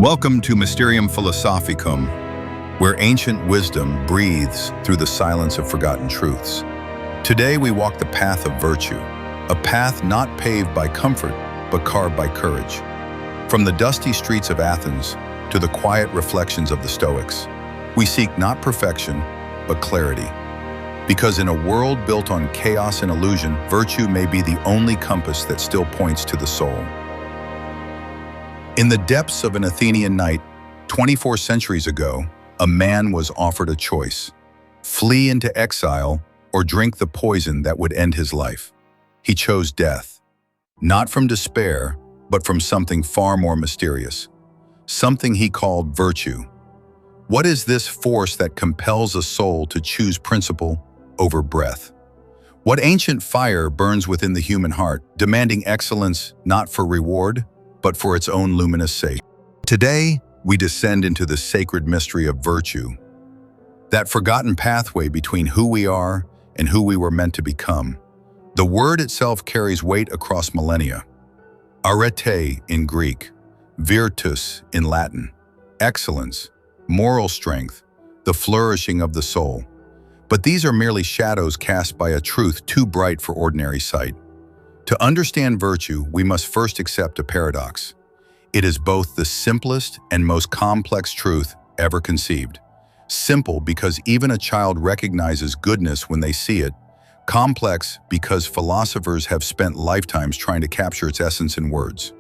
Welcome to Mysterium Philosophicum, where ancient wisdom breathes through the silence of forgotten truths. Today we walk the path of virtue, a path not paved by comfort, but carved by courage. From the dusty streets of Athens to the quiet reflections of the Stoics, we seek not perfection, but clarity. Because in a world built on chaos and illusion, virtue may be the only compass that still points to the soul. In the depths of an Athenian night, 24 centuries ago, a man was offered a choice: flee into exile or drink the poison that would end his life. He chose death, not from despair, but from something far more mysterious, something he called virtue. What is this force that compels a soul to choose principle over breath? What ancient fire burns within the human heart, demanding excellence not for reward, but for its own luminous sake? Today, we descend into the sacred mystery of virtue, that forgotten pathway between who we are and who we were meant to become. The word itself carries weight across millennia. Arete in Greek, virtus in Latin, excellence, moral strength, the flourishing of the soul. But these are merely shadows cast by a truth too bright for ordinary sight. To understand virtue, we must first accept a paradox. It is both the simplest and most complex truth ever conceived. Simple because even a child recognizes goodness when they see it. Complex because philosophers have spent lifetimes trying to capture its essence in words.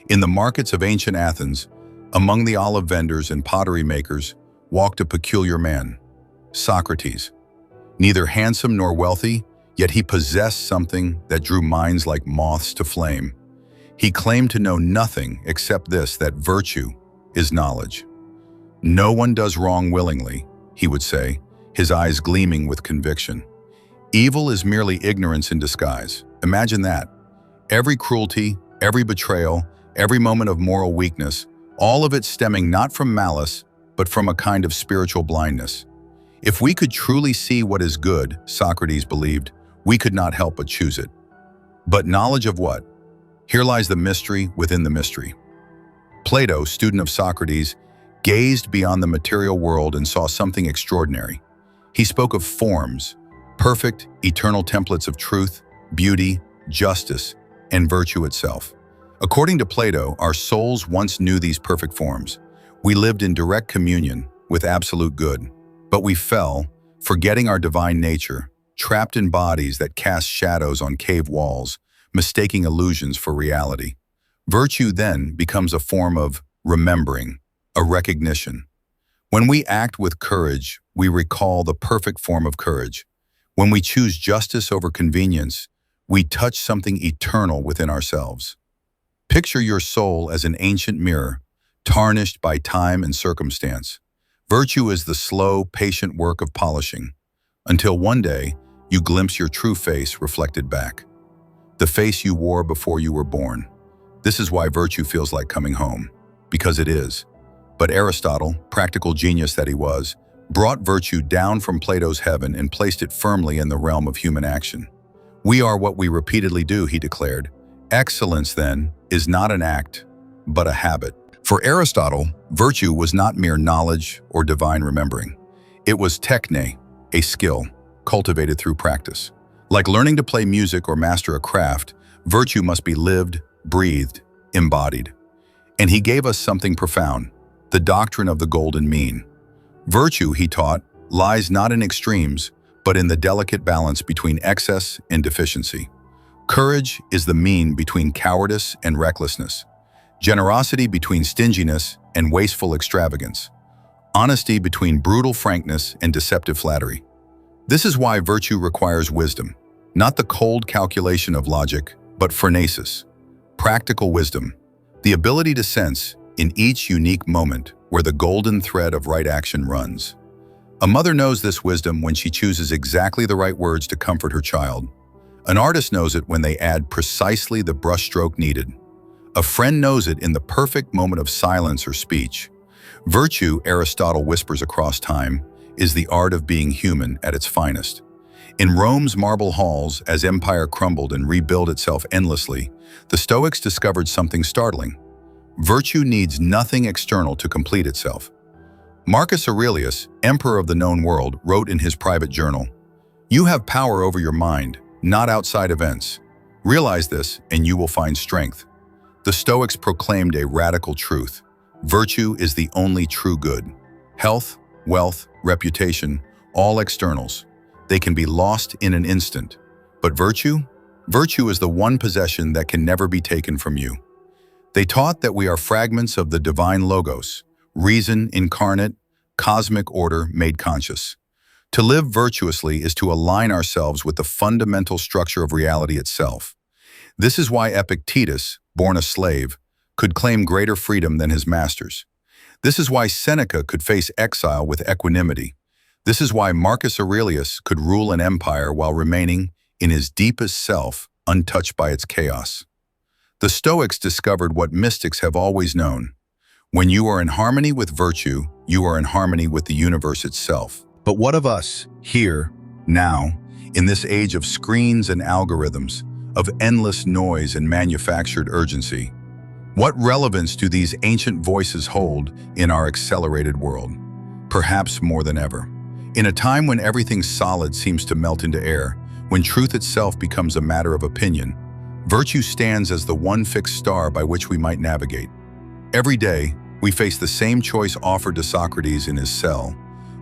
In the markets of ancient Athens, among the olive vendors and pottery makers, walked a peculiar man, Socrates. Neither handsome nor wealthy, yet he possessed something that drew minds like moths to flame. He claimed to know nothing except this, that virtue is knowledge. No one does wrong willingly, he would say, his eyes gleaming with conviction. Evil is merely ignorance in disguise. Imagine that. Every cruelty, every betrayal, every moment of moral weakness, all of it stemming not from malice, but from a kind of spiritual blindness. If we could truly see what is good, Socrates believed, we could not help but choose it. But knowledge of what? Here lies the mystery within the mystery. Plato, student of Socrates, gazed beyond the material world and saw something extraordinary. He spoke of forms, perfect, eternal templates of truth, beauty, justice, and virtue itself. According to Plato, our souls once knew these perfect forms. We lived in direct communion with absolute good. But we fell, forgetting our divine nature, trapped in bodies that cast shadows on cave walls, mistaking illusions for reality. Virtue then becomes a form of remembering, a recognition. When we act with courage, we recall the perfect form of courage. When we choose justice over convenience, we touch something eternal within ourselves. Picture your soul as an ancient mirror, tarnished by time and circumstance. Virtue is the slow, patient work of polishing, until one day you glimpse your true face reflected back. The face you wore before you were born. This is why virtue feels like coming home, because it is. But Aristotle, practical genius that he was, brought virtue down from Plato's heaven and placed it firmly in the realm of human action. We are what we repeatedly do, he declared. Excellence, then, is not an act, but a habit. For Aristotle, virtue was not mere knowledge or divine remembering. It was techne, a skill, cultivated through practice. Like learning to play music or master a craft, virtue must be lived, breathed, embodied. And he gave us something profound, the doctrine of the golden mean. Virtue, he taught, lies not in extremes, but in the delicate balance between excess and deficiency. Courage is the mean between cowardice and recklessness. Generosity between stinginess and wasteful extravagance. Honesty between brutal frankness and deceptive flattery. This is why virtue requires wisdom, not the cold calculation of logic, but phronesis, practical wisdom, the ability to sense, in each unique moment, where the golden thread of right action runs. A mother knows this wisdom when she chooses exactly the right words to comfort her child. An artist knows it when they add precisely the brushstroke needed. A friend knows it in the perfect moment of silence or speech. Virtue, Aristotle whispers across time, is the art of being human at its finest. In Rome's marble halls, as empire crumbled and rebuilt itself endlessly, the Stoics discovered something startling. Virtue needs nothing external to complete itself. Marcus Aurelius, emperor of the known world, wrote in his private journal, "You have power over your mind, not outside events. Realize this, and you will find strength." The Stoics proclaimed a radical truth. Virtue is the only true good. Health, wealth, reputation, all externals. They can be lost in an instant. But virtue? Virtue is the one possession that can never be taken from you. They taught that we are fragments of the divine logos, reason incarnate, cosmic order made conscious. To live virtuously is to align ourselves with the fundamental structure of reality itself. This is why Epictetus, born a slave, could claim greater freedom than his masters. This is why Seneca could face exile with equanimity. This is why Marcus Aurelius could rule an empire while remaining, in his deepest self, untouched by its chaos. The Stoics discovered what mystics have always known. When you are in harmony with virtue, you are in harmony with the universe itself. But what of us, here, now, in this age of screens and algorithms, of endless noise and manufactured urgency? What relevance do these ancient voices hold in our accelerated world? Perhaps more than ever. In a time when everything solid seems to melt into air, when truth itself becomes a matter of opinion, virtue stands as the one fixed star by which we might navigate. Every day, we face the same choice offered to Socrates in his cell.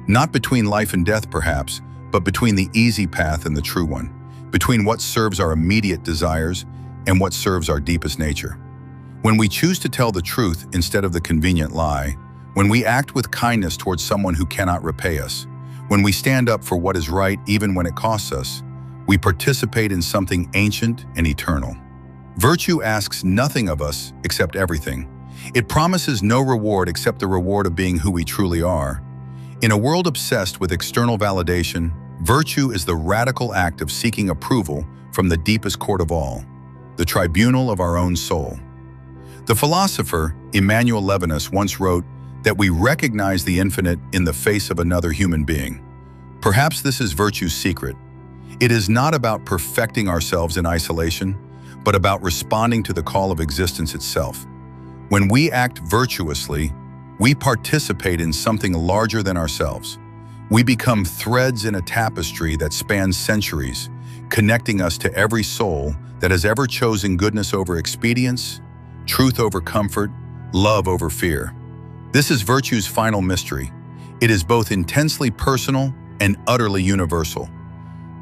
Not between life and death, perhaps, but between the easy path and the true one, between what serves our immediate desires and what serves our deepest nature. When we choose to tell the truth instead of the convenient lie, when we act with kindness towards someone who cannot repay us, when we stand up for what is right even when it costs us, we participate in something ancient and eternal. Virtue asks nothing of us except everything. It promises no reward except the reward of being who we truly are. In a world obsessed with external validation, virtue is the radical act of seeking approval from the deepest court of all, the tribunal of our own soul. The philosopher Emmanuel Levinas once wrote that we recognize the infinite in the face of another human being. Perhaps this is virtue's secret. It is not about perfecting ourselves in isolation, but about responding to the call of existence itself. When we act virtuously, we participate in something larger than ourselves. We become threads in a tapestry that spans centuries, connecting us to every soul that has ever chosen goodness over expedience, truth over comfort, love over fear. This is virtue's final mystery. It is both intensely personal and utterly universal.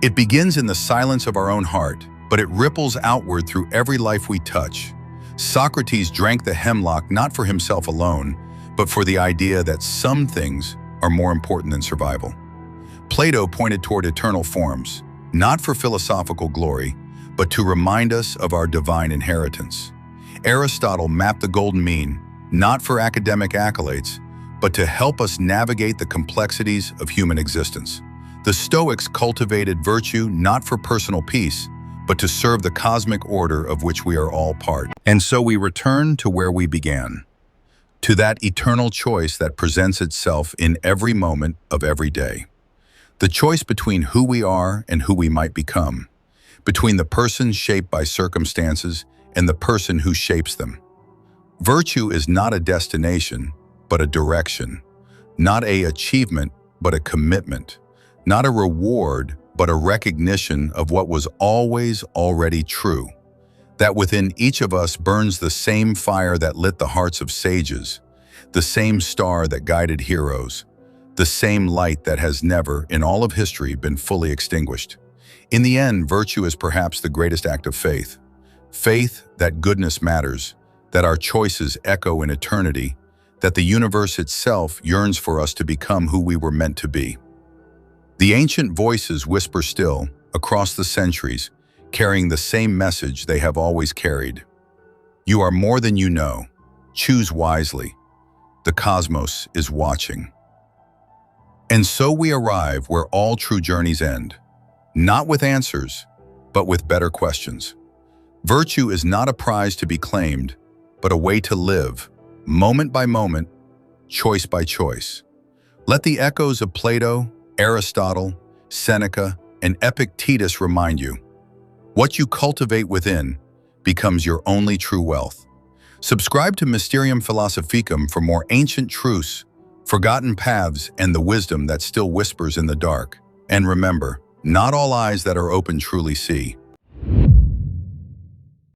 It begins in the silence of our own heart, but it ripples outward through every life we touch. Socrates drank the hemlock not for himself alone, but for the idea that some things are more important than survival. Plato pointed toward eternal forms, not for philosophical glory, but to remind us of our divine inheritance. Aristotle mapped the golden mean, not for academic accolades, but to help us navigate the complexities of human existence. The Stoics cultivated virtue not for personal peace, but to serve the cosmic order of which we are all part. And so we return to where we began, to that eternal choice that presents itself in every moment of every day. The choice between who we are and who we might become, between the person shaped by circumstances and the person who shapes them. Virtue is not a destination, but a direction, not an achievement, but a commitment, not a reward, but a recognition of what was always already true, that within each of us burns the same fire that lit the hearts of sages, the same star that guided heroes, the same light that has never, in all of history, been fully extinguished. In the end, virtue is perhaps the greatest act of faith. Faith that goodness matters, that our choices echo in eternity, that the universe itself yearns for us to become who we were meant to be. The ancient voices whisper still, across the centuries, carrying the same message they have always carried. You are more than you know. Choose wisely. The cosmos is watching. And so we arrive where all true journeys end, not with answers, but with better questions. Virtue is not a prize to be claimed, but a way to live, moment by moment, choice by choice. Let the echoes of Plato, Aristotle, Seneca, and Epictetus remind you, what you cultivate within becomes your only true wealth. Subscribe to Mysterium Philosophicum for more ancient truths, forgotten paths, and the wisdom that still whispers in the dark. And remember, not all eyes that are open truly see.